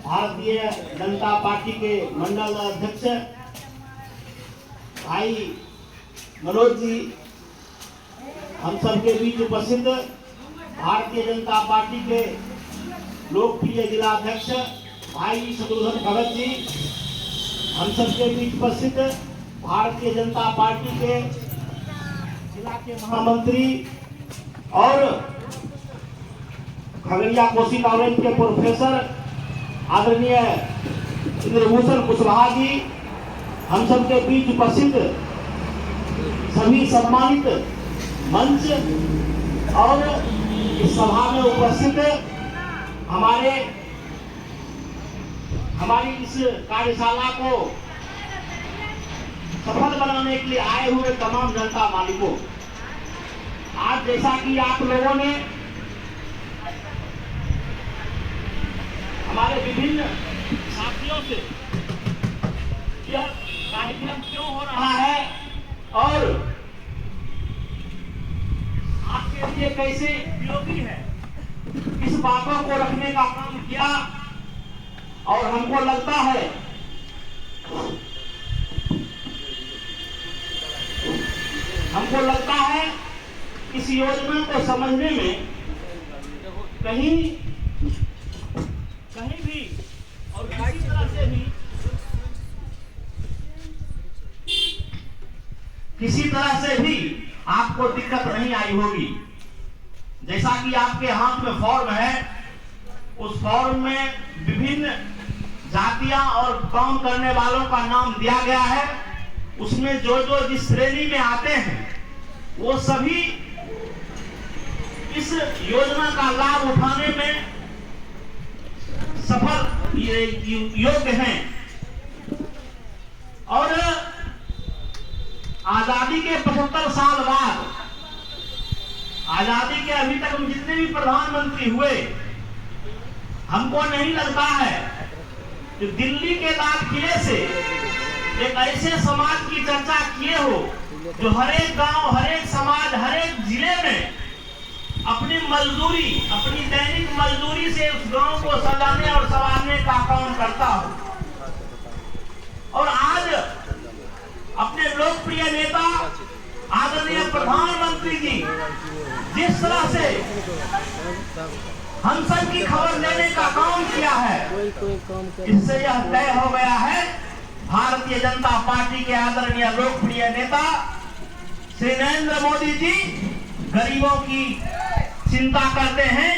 Bharatiya Janata party के मंडल अध्यक्ष भाई मनोज जी, हम सबके बीच उपस्थित भारतीय जनता पार्टी के लोकप्रिय जिला अध्यक्ष भाई शत्रुघ्न भगत जी, हम सबके बीच उपस्थित भारतीय जनता पार्टी के जिला के महामंत्री और खगड़िया कोसी कॉलेज के प्रोफेसर आदरणीय इंद्रभूषण कुशवाहा जी, हम सबके बीच उपस्थित सभी सम्मानित मंच और इस सभा में उपस्थित हमारी इस कार्यशाला को सफल बनाने के लिए आए हुए तमाम जनता मालिकों, आज जैसा कि आप लोगों ने हमारे विभिन्न साथियों से यह कार्यक्रम क्यों हो रहा है और आपके लिए कैसे उपयोगी है, इस बातों को रखने का काम किया। और हमको लगता है इस योजना को समझने में कहीं भी और किसी तरह से भी आपको दिक्कत नहीं आई होगी। जैसा कि आपके हाथ में फॉर्म है, उस फॉर्म में विभिन्न जातियां और काम करने वालों का नाम दिया गया है। उसमें जो जो जिस श्रेणी में आते हैं वो सभी इस योजना का लाभ उठाने में सफल योग्य हैं। और आजादी के 75 साल बाद, आजादी के अभी तक जितने भी प्रधानमंत्री हुए, हमको नहीं लगता है कि दिल्ली के लाल किले से एक ऐसे समाज की चर्चा किए हो जो हर एक गांव, हर एक समाज, हर एक जिले में अपनी मजदूरी, अपनी दैनिक मजदूरी से उस गांव को सजाने और संवारने का काम करता हो। और आज अपने लोकप्रिय नेता आदरणीय प्रधानमंत्री जी जिस तरह से हम सब की खबर लेने का काम किया है, इससे यह तय हो गया है भारतीय जनता पार्टी के आदरणीय लोकप्रिय नेता श्री नरेंद्र मोदी जी गरीबों की चिंता करते हैं,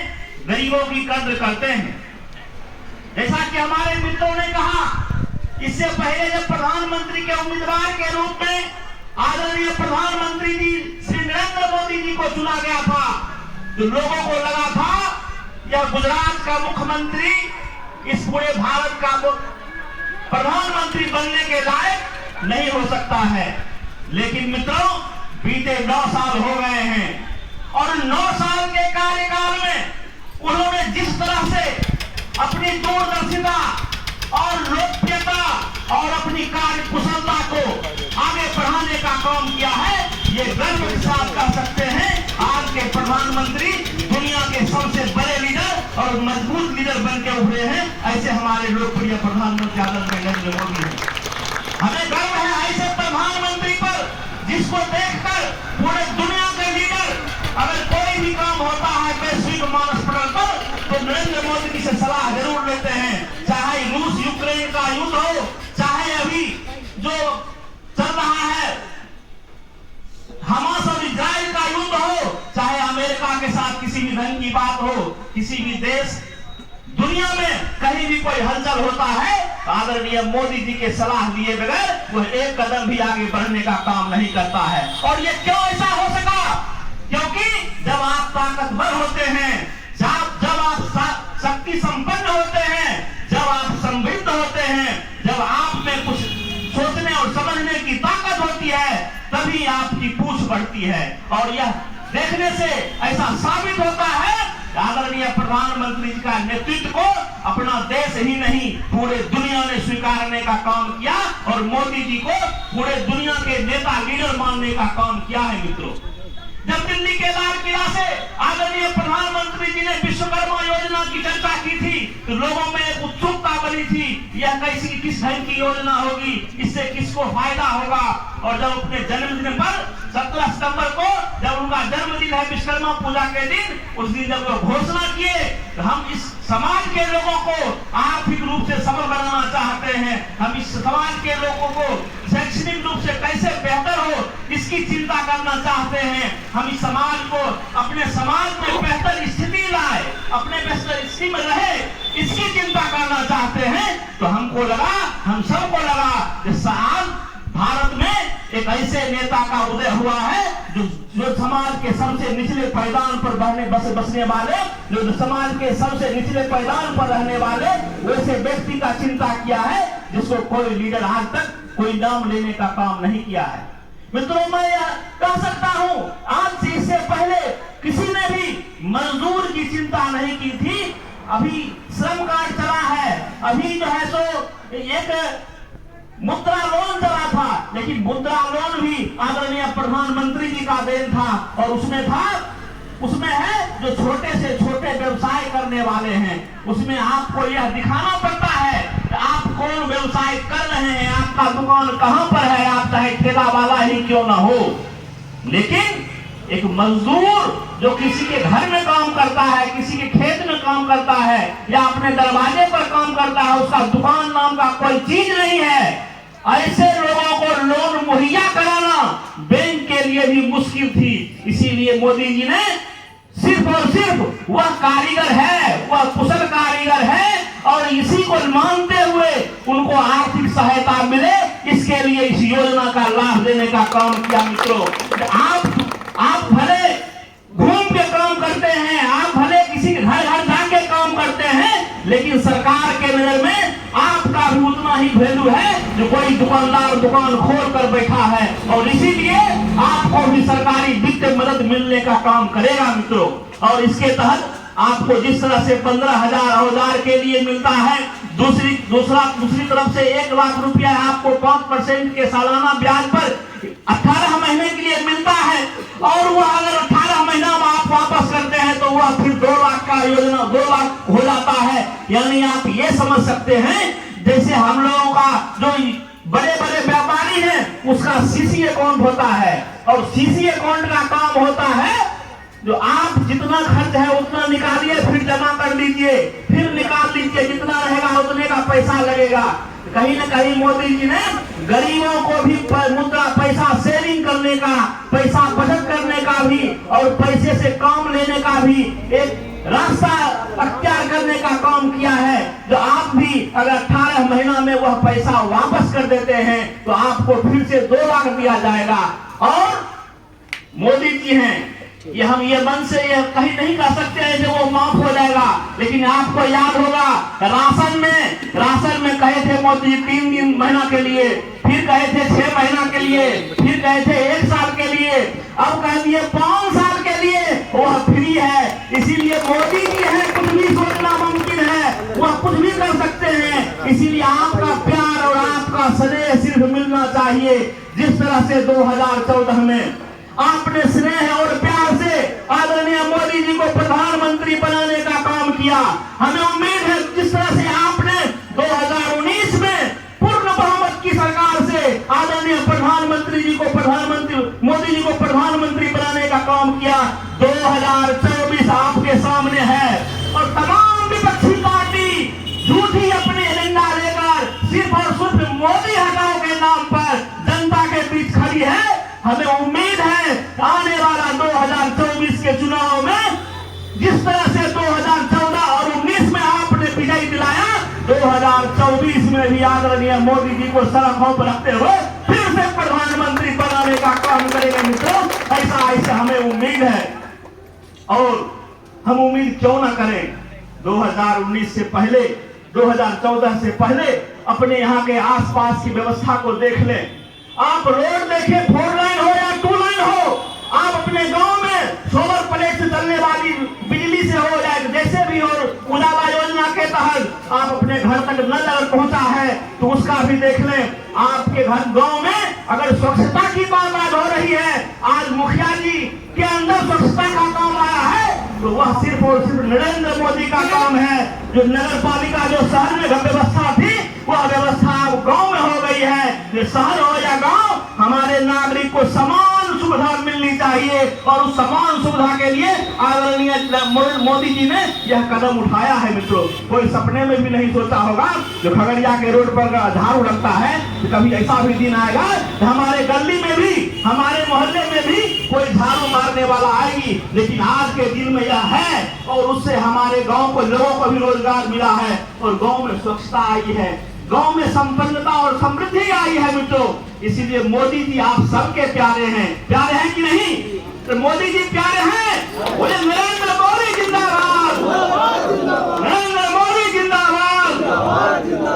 गरीबों की कद्र करते हैं। जैसा कि हमारे मित्रों ने कहा, इससे पहले जब प्रधानमंत्री के उम्मीदवार के रूप में आदरणीय प्रधानमंत्री जी श्री नरेंद्र मोदी जी को चुना गया था, तो लोगों को लगा था यह गुजरात का मुख्यमंत्री इस पूरे भारत का प्रधानमंत्री बनने के लायक नहीं हो सकता है। लेकिन मित्रों, बीते 9 साल हो गए हैं और 9 साल के कार्यकाल में उन्होंने जिस तरह से अपनी दूरदर्शिता और लोकप्रियता और अपनी कार्य कुशलता को आगे बढ़ाने का काम किया है, ये गर्व के साथ कह सकते हैं आज के प्रधानमंत्री दुनिया के सबसे बड़े लीडर और मजबूत लीडर बन के उभरे हैं। ऐसे हमारे लोकप्रिय प्रधानमंत्री आदरणीय नरेंद्र मोदी हैं। हमें गर्व है ऐसे प्रधानमंत्री पर जिसको देखकर पूरे दुनिया के लीडर, अगर कोई भी काम होता है वैश्विक मानस पटल पर, तो नरेंद्र मोदी जी से सलाह जरूर लेते हैं। चाहे रूस यूक्रेन का युद्ध हो, चाहे अभी जो चल रहा है हमास और इजराइल का युद्ध हो, चाहे अमेरिका के साथ किसी भी ढंग की बात हो, किसी भी देश दुनिया में कहीं भी कोई हलचल होता है, आदरणीय मोदी जी के सलाह दिए बगैर वह एक कदम भी आगे बढ़ने का काम नहीं करता है। और ये क्यों ऐसा हो सका? क्योंकि जब आप ताकतवर होते हैं, जब आप शक्ति संपन्न होते हैं, जब आप समृद्ध होते हैं, जब आप में कुछ सोचने और समझने की ताकत होती है, तभी आपकी पूछ बढ़ती है। और यह देखने से ऐसा साबित होता है आदरणीय प्रधानमंत्री जी का नेतृत्व को अपना देश ही नहीं पूरे दुनिया ने स्वीकारने का काम किया और मोदी जी को पूरे दुनिया के नेता लीडर मानने का काम किया है। मित्रों, जब दिल्ली के लाल किला से आदरणीय प्रधानमंत्री जी ने विश्वकर्मा योजना की चर्चा की थी, तो लोगों में एक उत्सुकता रही थी यह कैसी किस ढंग की योजना होगी, इससे किसको फायदा होगा। और जब अपने जन्मदिन पर 17 सितंबर को जब उनका जन्मदिन है विश्वकर्मा पूजा के दिन, उस दिन जब वो घोषणा किए तो हम इस समाज के लोगों को आर्थिक रूप से सबल बनाना चाहते हैं, हम इस समाज के लोगों को शैक्षणिक रूप से कैसे बेहतर हो इसकी चिंता करना चाहते हैं, हम इस समाज को अपने समाज में बेहतर स्थिति लाए, अपने बेहतर स्थिति में रहे इसकी चिंता करना चाहते हैं। तो हमको लगा, हम सबको लगा कि आज भारत में एक ऐसे नेता का उदय हुआ है जो समाज के सबसे निचले पायदान पर बसने वाले, जो समाज के सबसे निचले पायदान पर रहने वाले वैसे व्यक्ति का चिंता किया है जिसको कोई लीडर आज तक कोई नाम लेने का काम नहीं किया है। मित्रों, मैं यह कह सकता हूं आज से इससे पहले किसी ने भी मजदूर की चिंता नहीं की थी। अभी श्रम कार्ड चला है, अभी जो है सो एक मुद्रा लोन चला था, लेकिन मुद्रा लोन भी आदरणीय प्रधानमंत्री जी का देन था और उसमें है जो छोटे से छोटे व्यवसाय करने वाले हैं, उसमें आपको यह दिखाना पड़ता है कि आप कौन व्यवसाय कर रहे हैं, आपका दुकान कहां पर है, आप चाहे ठेला वाला ही क्यों ना हो। लेकिन एक मजदूर जो किसी के घर में काम करता है, किसी के खेत में काम करता है या अपने दरवाजे पर काम करता है, उसका दुकान नाम का कोई चीज नहीं है, ऐसे लोगों को लोन मुहैया कराना बैंक के लिए भी मुश्किल थी। इसीलिए मोदी जी ने सिर्फ और सिर्फ वह कारीगर है, वह कुशल कारीगर है और इसी को मानते हुए उनको आर्थिक सहायता मिले, इसके लिए इस योजना का लाभ देने का काम किया। मित्रों, आप भले घूम के काम करते हैं, आप भले किसी के घर घर जाके काम करते हैं, लेकिन सरकार के नजर में आपका भी उतना ही वैल्यू है जो कोई दुकानदार दुकान खोल कर बैठा है और इसीलिए आपको भी सरकारी वित्तीय मदद मिलने का काम करेगा। मित्रों, और इसके तहत आपको जिस तरह से 15,000 औजार के लिए मिलता है, दूसरी तरफ से 1 लाख रुपया आपको 5% के सालाना ब्याज पर 18 महीने के लिए मिलता है और वह अगर 18 महीना में आप वापस करते हैं तो वह फिर 2 लाख का योजना 2 लाख हो जाता है। यानी आप ये समझ सकते हैं जैसे हम लोगों का जो बड़े बड़े व्यापारी हैं उसका सीसी अकाउंट होता है और सीसी अकाउंट का काम होता है जो आप जितना खर्च है उतना निकालिए, फिर जमा कर लीजिए, फिर निकाल लीजिए, जितना रहेगा उतने का पैसा लगेगा। कहीं न कहीं मोदी जी ने गरीबों को भी मुद्रा पैसा सेविंग करने का, पैसा बचत करने का भी और पैसे से काम लेने का भी एक रास्ता अख्तियार करने का काम किया है। जो आप भी अगर 18 महीना में वह पैसा वापस कर देते हैं तो आपको फिर से 2 लाख दिया जाएगा। और मोदी जी हैं, ये हम ये मन से ये कहीं नहीं कह सकते हैं कि वो माफ हो जाएगा, लेकिन आपको याद होगा राशन में कहे थे मोदी 3 महीना के लिए, फिर कहे थे 6 महीना के लिए, फिर कहे थे 1 साल के लिए, अब कह दिए 5 साल के लिए वह फ्री है। इसीलिए मोदी जी है, कुछ भी सोचना मुमकिन है, वह कुछ भी कर सकते हैं। इसीलिए आपका प्यार और आपका स्नेह सिर्फ मिलना चाहिए। जिस तरह से 2014 में आपने स्नेह और प्यार से आदरणीय मोदी जी को प्रधानमंत्री बनाने का काम किया, हमें उम्मीद है जिस तरह से आपने 2019 में पूर्ण बहुमत की सरकार से आदरणीय प्रधानमंत्री जी को मोदी जी को प्रधानमंत्री बनाने का काम किया, 2024 आपके सामने है और तमाम विपक्षी पार्टी झूठी अपनी एजेंडा लेकर सिर्फ और सिर्फ मोदी हटाओ के नाम पर जनता के बीच खड़ी है। हमें उम्मीद है आने वाला 2024 के चुनाव में जिस तरह से 2014 और 19 में आपने विजय दिलाया, 2024 में भी आदरणीय मोदी जी को सड़कों पर रखते हुए फिर से प्रधानमंत्री बनाने का काम करेंगे। मित्रों, ऐसा हमें उम्मीद है और हम उम्मीद क्यों ना करें। 2019 से पहले, 2014 से पहले अपने यहाँ के आसपास की व्यवस्था को देख लें। आप रोड देखें, 4 लाइन हो या 2 लाइन हो, आप अपने गांव में सोलर प्लेट से चलने वाली बिजली से हो या जैसे भी हो, उजाला योजना के तहत आप अपने घर तक नल अगर पहुंचा है तो उसका भी देख लें। आपके घर गांव में अगर स्वच्छता की बात आज हो रही है, आज मुखिया जी के अंदर स्वच्छता का काम आया है, तो वह सिर्फ और सिर्फ नरेंद्र मोदी का काम है। जो नगर पालिका जो शहर में व्यवस्था थी वह व्यवस्था अब गांव में हो गई है। ये शहर हो या गांव, हमारे नागरिक को समान सुविधा मिलनी चाहिए और उस समान सुविधा के लिए आदरणीय मोदी जी ने यह कदम उठाया है। मित्रों, कोई सपने में भी नहीं सोचा होगा जो खगड़िया के रोड पर झाड़ू लगता है तो कभी ऐसा भी दिन आएगा कि हमारे गली में भी, हमारे मोहल्ले में भी कोई झाड़ू मारने वाला आएगी। लेकिन आज के दिन में यह है और उससे हमारे गांव को, लोगों को भी रोजगार मिला है और गांव में स्वच्छता आई है, गांव में संपन्नता और समृद्धि आई है। मित्रों, इसीलिए मोदी जी आप सबके प्यारे हैं। प्यारे हैं कि नहीं? तो मोदी जी प्यारे हैं। बोले नरेंद्र मोदी जिंदाबाद, नरेंद्र मोदी जिंदाबाद,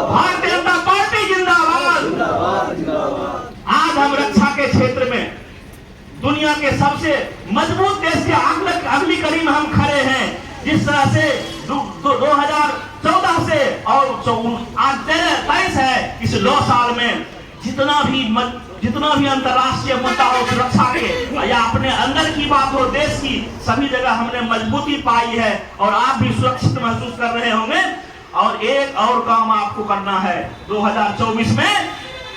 भारतीय जनता पार्टी जिंदाबाद। आज हम रक्षा के क्षेत्र में दुनिया के सबसे मजबूत देश के अगली कड़ी में हम खड़े हैं। जिस तरह से 2014 से और आज 23 है, इस 9 साल में जितना भी अंतर्राष्ट्रीय मुद्दा हो सुरक्षा के या अपने अंदर की बात हो देश की, सभी जगह हमने मजबूती पाई है और आप भी सुरक्षित महसूस कर रहे होंगे। और एक और काम आपको करना है 2024 में,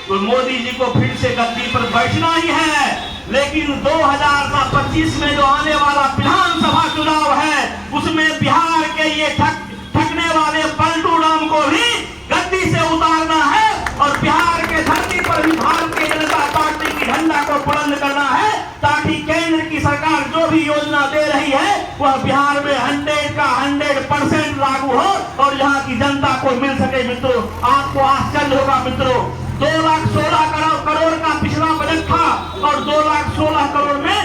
तो मोदी जी को फिर से गद्दी पर बैठना ही है। लेकिन 2025 में जो आने वाला विधानसभा चुनाव है उसमें बिहार के ये ठगने वाले पलटू राम को भी गद्दी से उतारना है और बिहार के धरती पर भी भारतीय जनता पार्टी की झंडा को बुलंद करना है, ताकि केंद्र की सरकार जो भी योजना दे रही है वह बिहार में 100% लागू हो और यहाँ की जनता को मिल सके। मित्रों, आपको आश्चर्य होगा मित्रों, 2,16 करोड़ का पिछला बजट था और 2,16 करोड़ में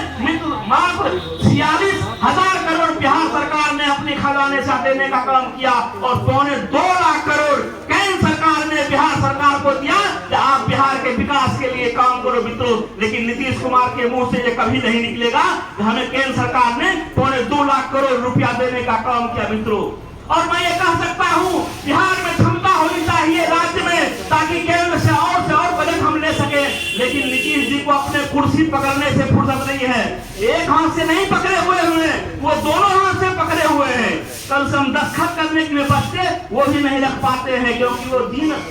मात्र 46,000 करोड़ बिहार सरकार ने अपने खजाने से देने का काम किया और 2.25 लाख करोड़ केंद्र सरकार ने बिहार सरकार को दिया कि आप बिहार के विकास के लिए काम करो। मित्रों, लेकिन नीतीश कुमार के मुंह से ये कभी नहीं निकलेगा कि हमें केंद्र सरकार ने 2.25 लाख करोड़ रुपया देने का काम किया। मित्रों, और मैं ये कह सकता हूँ बिहार में क्षमता होनी चाहिए राज्य में, ताकि केंद्र से और बजट हम ले सके। लेकिन नीतीश जी को अपने कुर्सी पकड़ने से फुर्सत नहीं है। एक हाथ से नहीं पकड़े हुए हैं, वो दोनों हाथ से पकड़े हुए हैं। कल से हम दस्तखत करने के लिए बचते वो भी नहीं रख पाते हैं, क्योंकि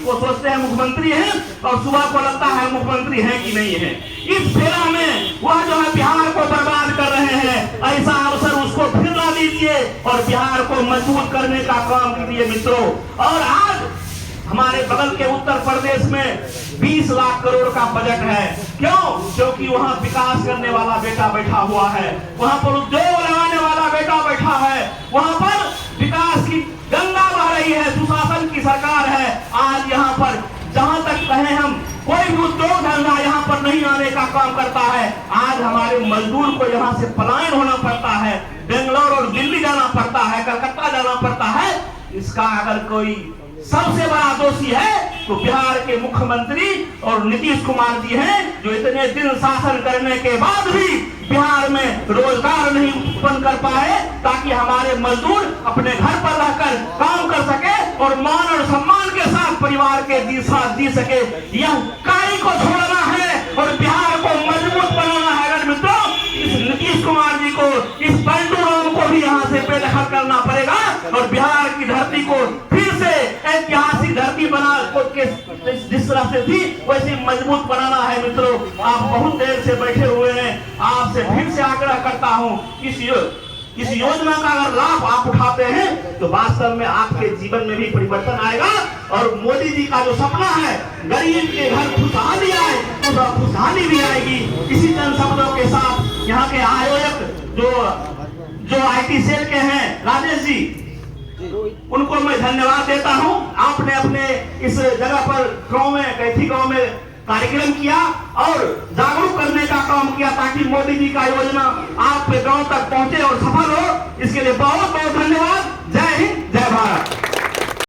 वो सोचते हैं मुख्यमंत्री हैं और सुबह को लगता है मुख्यमंत्री है कि नहीं है। इस फेरा में वह जो है बिहार को बर्बाद कर रहे हैं। ऐसा अवसर उसको फिर ना दीजिए और बिहार को मजबूत करने का काम कीजिए। मित्रों, और आज हमारे बगल के उत्तर प्रदेश में 20 लाख करोड़ का बजट है। क्यों? क्योंकि वहाँ विकास करने वाला बेटा बैठा हुआ है, वहाँ पर उद्योग लगाने वाला बेटा बैठा है, वहाँ पर विकास की गंगा बह रही है, सुशासन की सरकार है। आज यहाँ पर जहाँ तक कहें हम, कोई भी उद्योग धंधा यहाँ पर नहीं आने का काम करता है। आज हमारे मजदूर को यहाँ से पलायन होना पड़ता है, बेंगलोर और दिल्ली जाना पड़ता है, कलकत्ता जाना पड़ता है। इसका अगर कोई सबसे बड़ा दोषी है तो बिहार के मुख्यमंत्री और नीतीश कुमार जी हैं, जो इतने दिन शासन करने के बाद भी बिहार में रोजगार नहीं उत्पन्न कर पाए, ताकि हमारे मजदूर अपने घर पर रहकर काम कर सके और मान और सम्मान के साथ परिवार के साथ जी सके। यह काई को छोड़ना है और बिहार को मजबूत बनाना है। अगर मित्रों, इस नीतीश कुमार जी को, इस पलटू राम को भी यहाँ से बेदखल करना पड़ेगा और बिहार की धरती को फिर से ऐतिहासिक धरती बना जिस तरह से थी वैसे मजबूत बनाना है। मित्रों, आप बहुत देर से बैठे हुए हैं, आपसे फिर से आग्रह करता हूं, इस योजना का अगर लाभ आप उठाते हैं तो वास्तव में आपके जीवन में भी परिवर्तन आएगा और मोदी जी का जो सपना है गरीब के घर खुशहाली आए, तो खुशहाली भी आएगी। इसी चंद शब्दों के साथ यहाँ के आयोजक जो IT सेल के हैं राजेश जी, उनको मैं धन्यवाद देता हूं। आपने अपने इस जगह पर गांव में, कैथी गांव में कार्यक्रम किया और जागरूक करने का काम किया, ताकि मोदी जी का योजना आपके गांव तक पहुंचे और सफल हो। इसके लिए बहुत बहुत धन्यवाद।